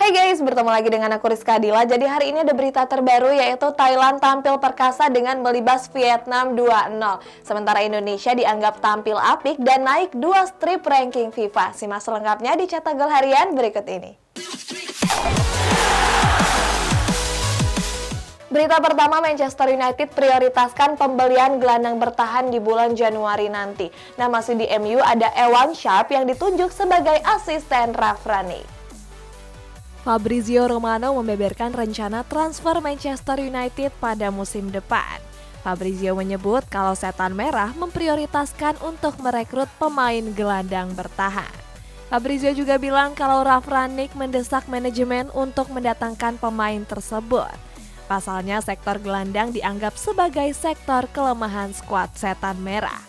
Hai guys, bertemu lagi dengan aku Rizka Dila. Jadi hari ini ada berita terbaru yaitu Thailand tampil perkasa dengan melibas Vietnam 2-0. Sementara Indonesia dianggap tampil apik dan naik 2 strip ranking FIFA. Simak selengkapnya di Cetak Gol Harian berikut ini. Berita pertama, Manchester United prioritaskan pembelian gelandang bertahan di bulan Januari nanti. Nah, masih di MU ada Ewan Sharp yang ditunjuk sebagai asisten Ralf Rangnick. Fabrizio Romano membeberkan rencana transfer Manchester United pada musim depan. Fabrizio menyebut kalau Setan Merah memprioritaskan untuk merekrut pemain gelandang bertahan. Fabrizio juga bilang kalau Ralf Rangnick mendesak manajemen untuk mendatangkan pemain tersebut. Pasalnya sektor gelandang dianggap sebagai sektor kelemahan skuad Setan Merah.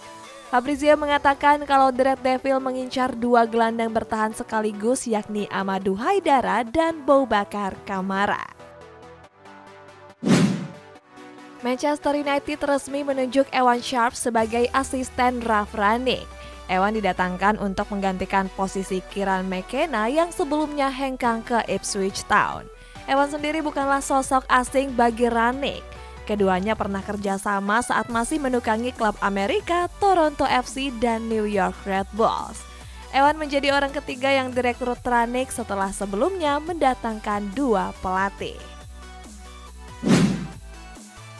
Fabrizio mengatakan kalau The Red Devil mengincar 2 gelandang bertahan sekaligus yakni Amadou Haidara dan Boubacar Kamara. Manchester United resmi menunjuk Ewan Sharp sebagai asisten Ralf Rangnick. Ewan didatangkan untuk menggantikan posisi Kieran McKenna yang sebelumnya hengkang ke Ipswich Town. Ewan sendiri bukanlah sosok asing bagi Rangnick. Keduanya pernah kerjasama saat masih menukangi klub Amerika, Toronto FC dan New York Red Bulls. Ewan menjadi orang ketiga yang direkrut Rangnick setelah sebelumnya mendatangkan 2 pelatih.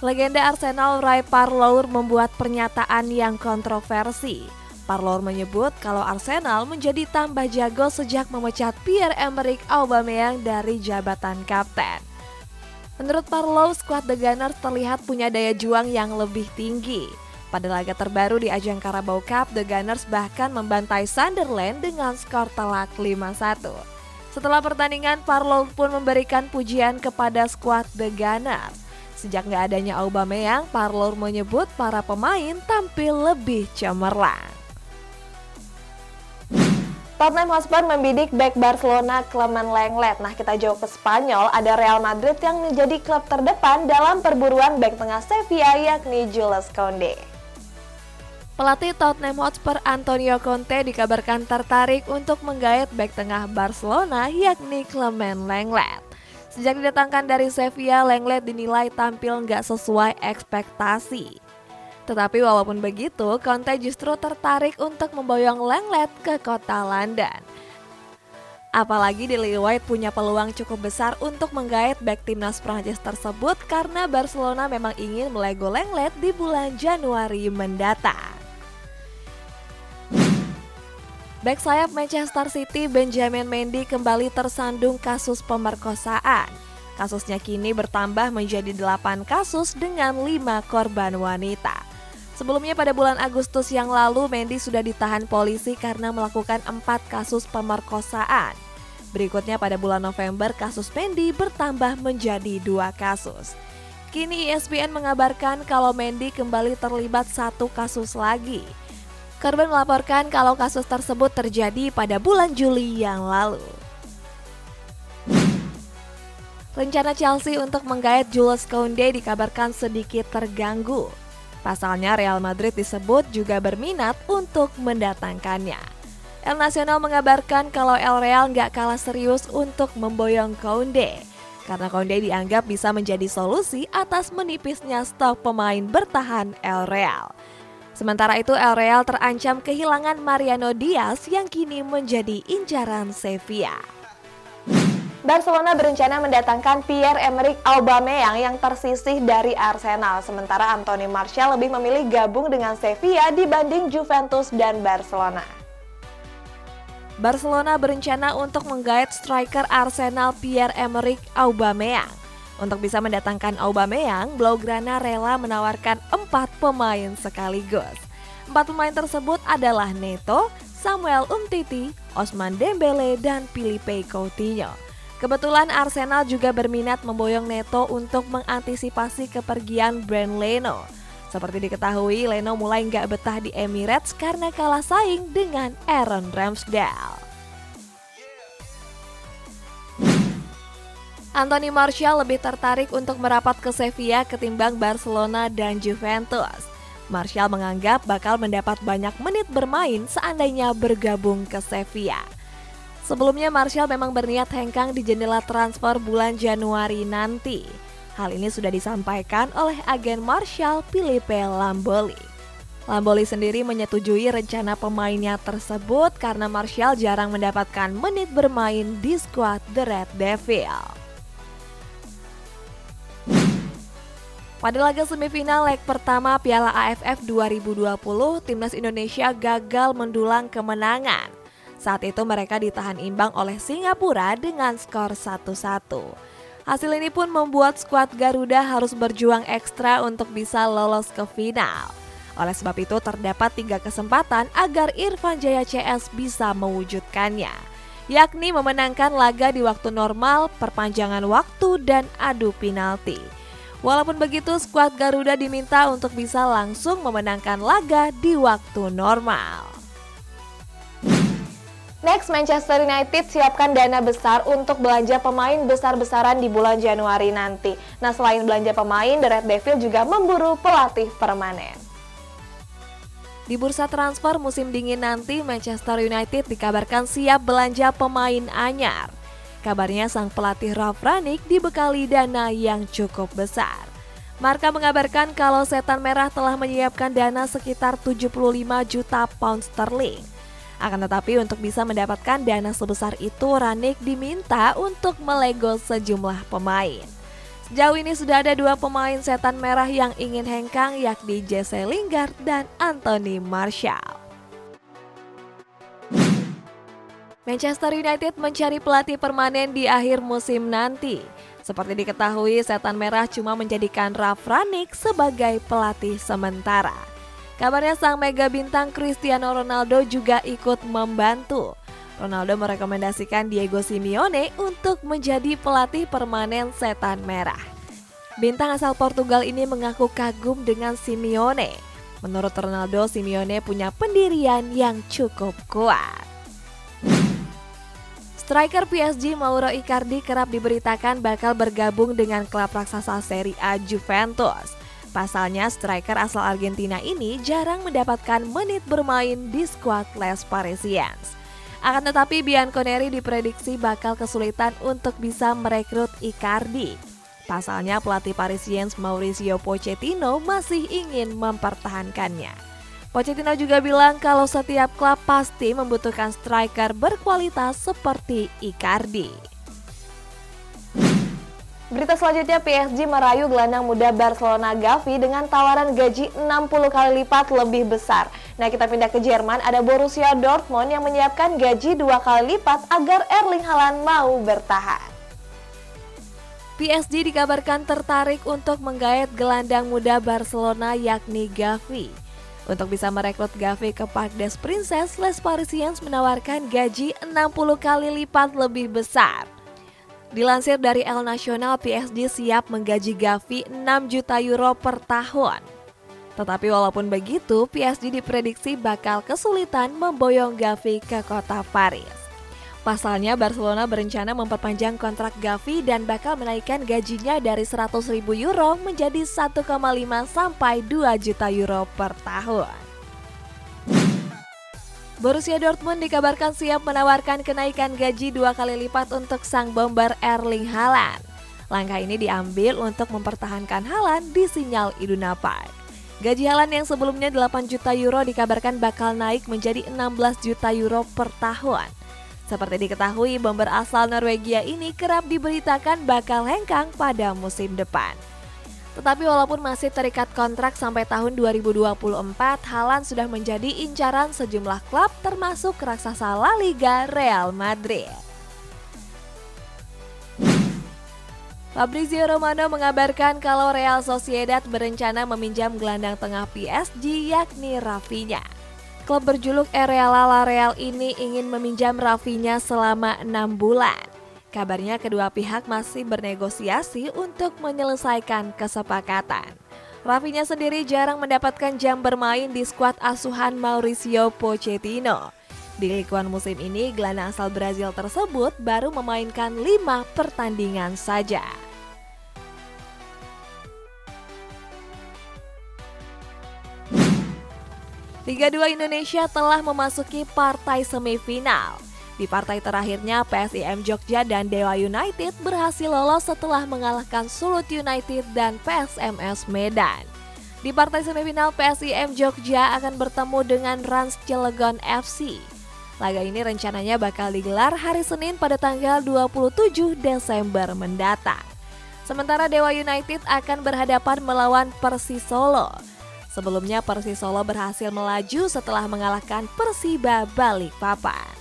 Legenda Arsenal Ray Parlour membuat pernyataan yang kontroversi. Parlour menyebut kalau Arsenal menjadi tambah jago sejak memecat Pierre-Emerick Aubameyang dari jabatan kapten. Menurut Parlour, skuad The Gunners terlihat punya daya juang yang lebih tinggi. Pada laga terbaru di ajang Carabao Cup, The Gunners bahkan membantai Sunderland dengan skor telak 5-1. Setelah pertandingan, Parlour pun memberikan pujian kepada skuad The Gunners. Sejak nggak adanya Aubameyang, Parlour menyebut para pemain tampil lebih cemerlang. Tottenham Hotspur membidik bek Barcelona Clement Lenglet. Nah, kita jauh ke Spanyol, ada Real Madrid yang menjadi klub terdepan dalam perburuan bek tengah Sevilla yakni Jules Koundé. Pelatih Tottenham Hotspur Antonio Conte dikabarkan tertarik untuk menggait bek tengah Barcelona yakni Clement Lenglet. Sejak didatangkan dari Sevilla, Lenglet dinilai tampil nggak sesuai ekspektasi. Tetapi walaupun begitu, Conte justru tertarik untuk memboyong Lenglet ke kota London. Apalagi Daily White punya peluang cukup besar untuk menggait bek timnas Prancis tersebut karena Barcelona memang ingin melego Lenglet di bulan Januari mendatang. Bek sayap Manchester City Benjamin Mendy kembali tersandung kasus pemerkosaan. Kasusnya kini bertambah menjadi 8 kasus dengan 5 korban wanita. Sebelumnya pada bulan Agustus yang lalu, Mendy sudah ditahan polisi karena melakukan 4 kasus pemerkosaan. Berikutnya pada bulan November, kasus Mendy bertambah menjadi 2 kasus. Kini ESPN mengabarkan kalau Mendy kembali terlibat 1 kasus lagi. Korban melaporkan kalau kasus tersebut terjadi pada bulan Juli yang lalu. Rencana Chelsea untuk menggait Jules Koundé dikabarkan sedikit terganggu. Pasalnya Real Madrid disebut juga berminat untuk mendatangkannya. El Nacional mengabarkan kalau El Real nggak kalah serius untuk memboyong Koundé. Karena Koundé dianggap bisa menjadi solusi atas menipisnya stok pemain bertahan El Real. Sementara itu El Real terancam kehilangan Mariano Diaz yang kini menjadi incaran Sevilla. Barcelona berencana mendatangkan Pierre-Emerick Aubameyang yang tersisih dari Arsenal. Sementara Anthony Martial lebih memilih gabung dengan Sevilla dibanding Juventus dan Barcelona. Barcelona berencana untuk menggait striker Arsenal Pierre-Emerick Aubameyang. Untuk bisa mendatangkan Aubameyang, Blaugrana rela menawarkan 4 pemain sekaligus. 4 pemain tersebut adalah Neto, Samuel Umtiti, Ousmane Dembele, dan Philippe Coutinho. Kebetulan Arsenal juga berminat memboyong Neto untuk mengantisipasi kepergian Bernd Leno. Seperti diketahui, Leno mulai nggak betah di Emirates karena kalah saing dengan Aaron Ramsdale. Anthony Martial lebih tertarik untuk merapat ke Sevilla ketimbang Barcelona dan Juventus. Martial menganggap bakal mendapat banyak menit bermain seandainya bergabung ke Sevilla. Sebelumnya Martial memang berniat hengkang di jendela transfer bulan Januari nanti. Hal ini sudah disampaikan oleh agen Martial, Philippe Lamboli. Lamboli sendiri menyetujui rencana pemainnya tersebut karena Martial jarang mendapatkan menit bermain di skuad The Red Devil. Pada laga semifinal leg pertama Piala AFF 2020, timnas Indonesia gagal mendulang kemenangan. Saat itu mereka ditahan imbang oleh Singapura dengan skor 1-1. Hasil ini pun membuat skuad Garuda harus berjuang ekstra untuk bisa lolos ke final. Oleh sebab itu terdapat 3 kesempatan agar Irfan Jaya CS bisa mewujudkannya, yakni memenangkan laga di waktu normal, perpanjangan waktu, dan adu penalti. Walaupun begitu, skuad Garuda diminta untuk bisa langsung memenangkan laga di waktu normal. Next, Manchester United siapkan dana besar untuk belanja pemain besar-besaran di bulan Januari nanti. Nah, selain belanja pemain, The Red Devil juga memburu pelatih permanen. Di bursa transfer musim dingin nanti, Manchester United dikabarkan siap belanja pemain anyar. Kabarnya sang pelatih Ralf Rangnick dibekali dana yang cukup besar. Marca mengabarkan kalau Setan Merah telah menyiapkan dana sekitar 75 juta pound sterling. Akan tetapi untuk bisa mendapatkan dana sebesar itu, Rangnick diminta untuk melego sejumlah pemain. Sejauh ini sudah ada 2 pemain Setan Merah yang ingin hengkang, yakni Jesse Lingard dan Anthony Martial. Manchester United mencari pelatih permanen di akhir musim nanti. Seperti diketahui, Setan Merah cuma menjadikan Ralf Rangnick sebagai pelatih sementara. Kabarnya sang mega bintang Cristiano Ronaldo juga ikut membantu. Ronaldo merekomendasikan Diego Simeone untuk menjadi pelatih permanen Setan Merah. Bintang asal Portugal ini mengaku kagum dengan Simeone. Menurut Ronaldo, Simeone punya pendirian yang cukup kuat. Striker PSG Mauro Icardi kerap diberitakan bakal bergabung dengan klub raksasa Serie A Juventus. Pasalnya, striker asal Argentina ini jarang mendapatkan menit bermain di skuad Les Parisiens. Akan tetapi, Bianconeri diprediksi bakal kesulitan untuk bisa merekrut Icardi. Pasalnya, pelatih Parisiens Mauricio Pochettino masih ingin mempertahankannya. Pochettino juga bilang kalau setiap klub pasti membutuhkan striker berkualitas seperti Icardi. Berita selanjutnya, PSG merayu gelandang muda Barcelona Gavi dengan tawaran gaji 60 kali lipat lebih besar. Nah, kita pindah ke Jerman, ada Borussia Dortmund yang menyiapkan gaji 2 kali lipat agar Erling Haaland mau bertahan. PSG dikabarkan tertarik untuk menggait gelandang muda Barcelona yakni Gavi. Untuk bisa merekrut Gavi ke Parc des Princes, Les Parisiens menawarkan gaji 60 kali lipat lebih besar. Dilansir dari El Nacional, PSG siap menggaji Gavi 6 juta euro per tahun. Tetapi walaupun begitu, PSG diprediksi bakal kesulitan memboyong Gavi ke kota Paris. Pasalnya, Barcelona berencana memperpanjang kontrak Gavi dan bakal menaikkan gajinya dari 100.000 euro menjadi 1,5 sampai 2 juta euro per tahun. Borussia Dortmund dikabarkan siap menawarkan kenaikan gaji 2 kali lipat untuk sang bomber Erling Haaland. Langkah ini diambil untuk mempertahankan Haaland di Sinyal Iduna Park. Gaji Haaland yang sebelumnya 8 juta euro dikabarkan bakal naik menjadi 16 juta euro per tahun. Seperti diketahui, bomber asal Norwegia ini kerap diberitakan bakal hengkang pada musim depan. Tetapi walaupun masih terikat kontrak sampai tahun 2024, Haaland sudah menjadi incaran sejumlah klub termasuk raksasa La Liga Real Madrid. Fabrizio Romano mengabarkan kalau Real Sociedad berencana meminjam gelandang tengah PSG yakni Rafinha. Klub berjuluk Real La Real ini ingin meminjam Rafinha selama 6 bulan. Kabarnya kedua pihak masih bernegosiasi untuk menyelesaikan kesepakatan. Rafinha sendiri jarang mendapatkan jam bermain di skuad asuhan Mauricio Pochettino. Di likuan musim ini, gelandang asal Brazil tersebut baru memainkan 5 pertandingan saja. Liga 2 Indonesia telah memasuki partai semifinal. Di partai terakhirnya, PSIM Jogja dan Dewa United berhasil lolos setelah mengalahkan Sulut United dan PSMS Medan. Di partai semifinal, PSIM Jogja akan bertemu dengan Rans Cilegon FC. Laga ini rencananya bakal digelar hari Senin pada tanggal 27 Desember mendatang. Sementara Dewa United akan berhadapan melawan Persis Solo. Sebelumnya Persis Solo berhasil melaju setelah mengalahkan Persiba Balikpapan.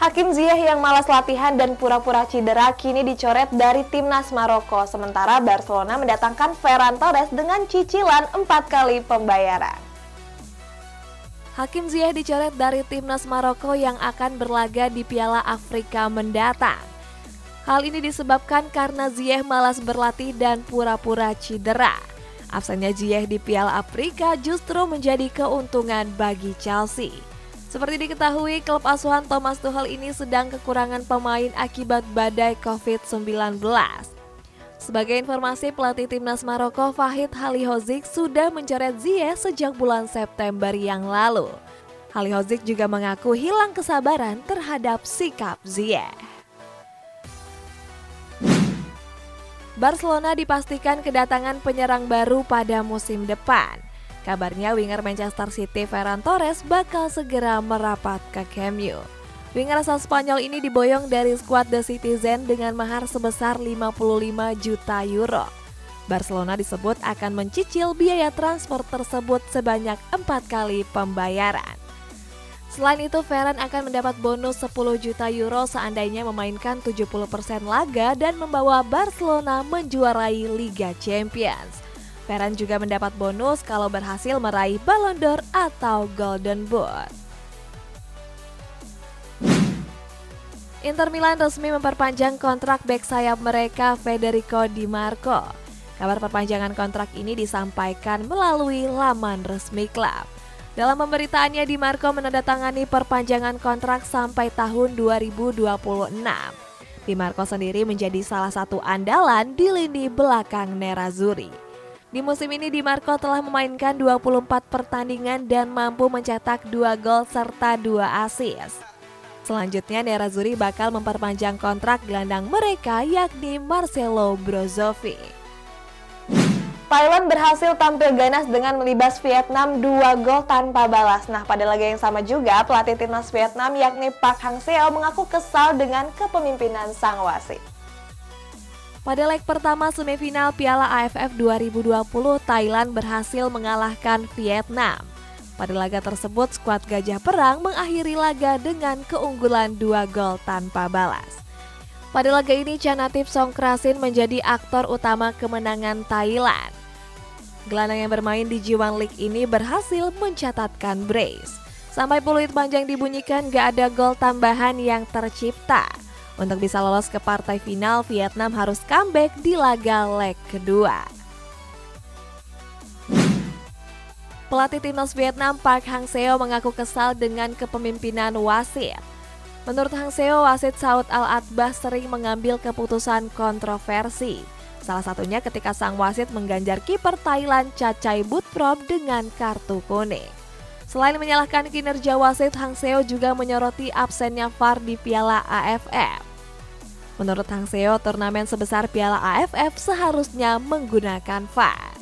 Hakim Ziyech yang malas latihan dan pura-pura cedera kini dicoret dari timnas Maroko. Sementara Barcelona mendatangkan Ferran Torres dengan cicilan 4 kali pembayaran. Hakim Ziyech dicoret dari timnas Maroko yang akan berlaga di Piala Afrika mendatang. Hal ini disebabkan karena Ziyech malas berlatih dan pura-pura cedera. Absennya Ziyech di Piala Afrika justru menjadi keuntungan bagi Chelsea. Seperti diketahui, klub asuhan Thomas Tuchel ini sedang kekurangan pemain akibat badai COVID-19. Sebagai informasi, pelatih timnas Maroko Fahid Halilhodzic sudah mencoret Ziyech sejak bulan September yang lalu. Halilhodzic juga mengaku hilang kesabaran terhadap sikap Ziyech. Barcelona dipastikan kedatangan penyerang baru pada musim depan. Kabarnya winger Manchester City Ferran Torres bakal segera merapat ke Camp Nou. Winger asal Spanyol ini diboyong dari skuad The Citizen dengan mahar sebesar 55 juta euro. Barcelona disebut akan mencicil biaya transfer tersebut sebanyak 4 kali pembayaran. Selain itu, Ferran akan mendapat bonus 10 juta euro seandainya memainkan 70% laga dan membawa Barcelona menjuarai Liga Champions. Ferran juga mendapat bonus kalau berhasil meraih Ballon d'Or atau Golden Boot. Inter Milan resmi memperpanjang kontrak bek sayap mereka Federico Di Marco. Kabar perpanjangan kontrak ini disampaikan melalui laman resmi klub. Dalam pemberitaannya, Di Marco menandatangani perpanjangan kontrak sampai tahun 2026. Di Marco sendiri menjadi salah satu andalan di lini belakang Nerazzurri. Di musim ini Di Marco telah memainkan 24 pertandingan dan mampu mencetak 2 gol serta 2 assist. Selanjutnya Nerazzurri bakal memperpanjang kontrak gelandang mereka yakni Marcelo Brozovic. Thailand berhasil tampil ganas dengan melibas Vietnam 2 gol tanpa balas. Nah, pada laga yang sama juga pelatih timnas Vietnam yakni Park Hang-seo mengaku kesal dengan kepemimpinan sang wasit. Pada leg pertama semifinal Piala AFF 2020, Thailand berhasil mengalahkan Vietnam. Pada laga tersebut, skuad Gajah Perang mengakhiri laga dengan keunggulan 2 gol tanpa balas. Pada laga ini, Chanatip Songkrasin menjadi aktor utama kemenangan Thailand. Gelandang yang bermain di G1 League ini berhasil mencatatkan brace. Sampai peluit panjang dibunyikan, gak ada gol tambahan yang tercipta. Untuk bisa lolos ke partai final, Vietnam harus comeback di laga leg kedua. Pelatih timnas Vietnam Park Hang-seo mengaku kesal dengan kepemimpinan wasit. Menurut Hang-seo, wasit Saud Al-Atbah sering mengambil keputusan kontroversi. Salah satunya ketika sang wasit mengganjar kiper Thailand Chachai Butprop dengan kartu kuning. Selain menyalahkan kinerja wasit, Hang-seo juga menyoroti absennya VAR di Piala AFF. Menurut Hang-seo, turnamen sebesar Piala AFF seharusnya menggunakan VAR.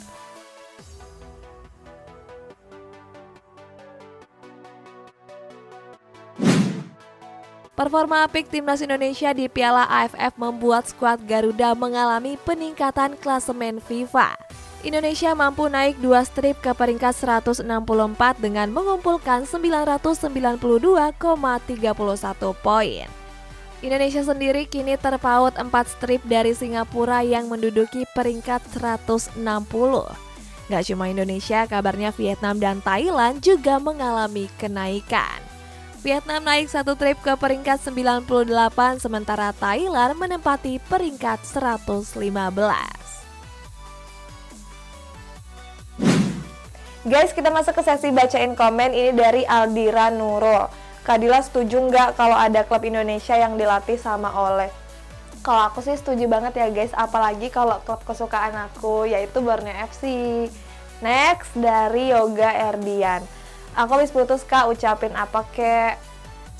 Performa apik timnas Indonesia di Piala AFF membuat skuad Garuda mengalami peningkatan klasemen FIFA. Indonesia mampu naik 2 strip ke peringkat 164 dengan mengumpulkan 992,31 poin. Indonesia sendiri kini terpaut 4 strip dari Singapura yang menduduki peringkat 160. Gak cuma Indonesia, kabarnya Vietnam dan Thailand juga mengalami kenaikan. Vietnam naik 1 trip ke peringkat 98, sementara Thailand menempati peringkat 115. Guys, kita masuk ke sesi bacain komen. Ini dari Aldira Nurul. Kak Dila setuju nggak kalau ada klub Indonesia yang dilatih sama Oleh? Kalau aku sih setuju banget ya guys, apalagi kalau klub kesukaan aku yaitu Borneo FC. Next dari Yoga Erdian. Aku habis putus Kak, ucapin apa kek?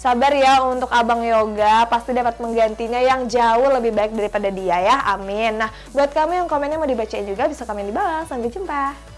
Sabar ya untuk Abang Yoga, pasti dapat menggantinya yang jauh lebih baik daripada dia ya, amin. Nah, buat kamu yang komennya mau dibacain juga bisa komen di bawah. Sampai jumpa.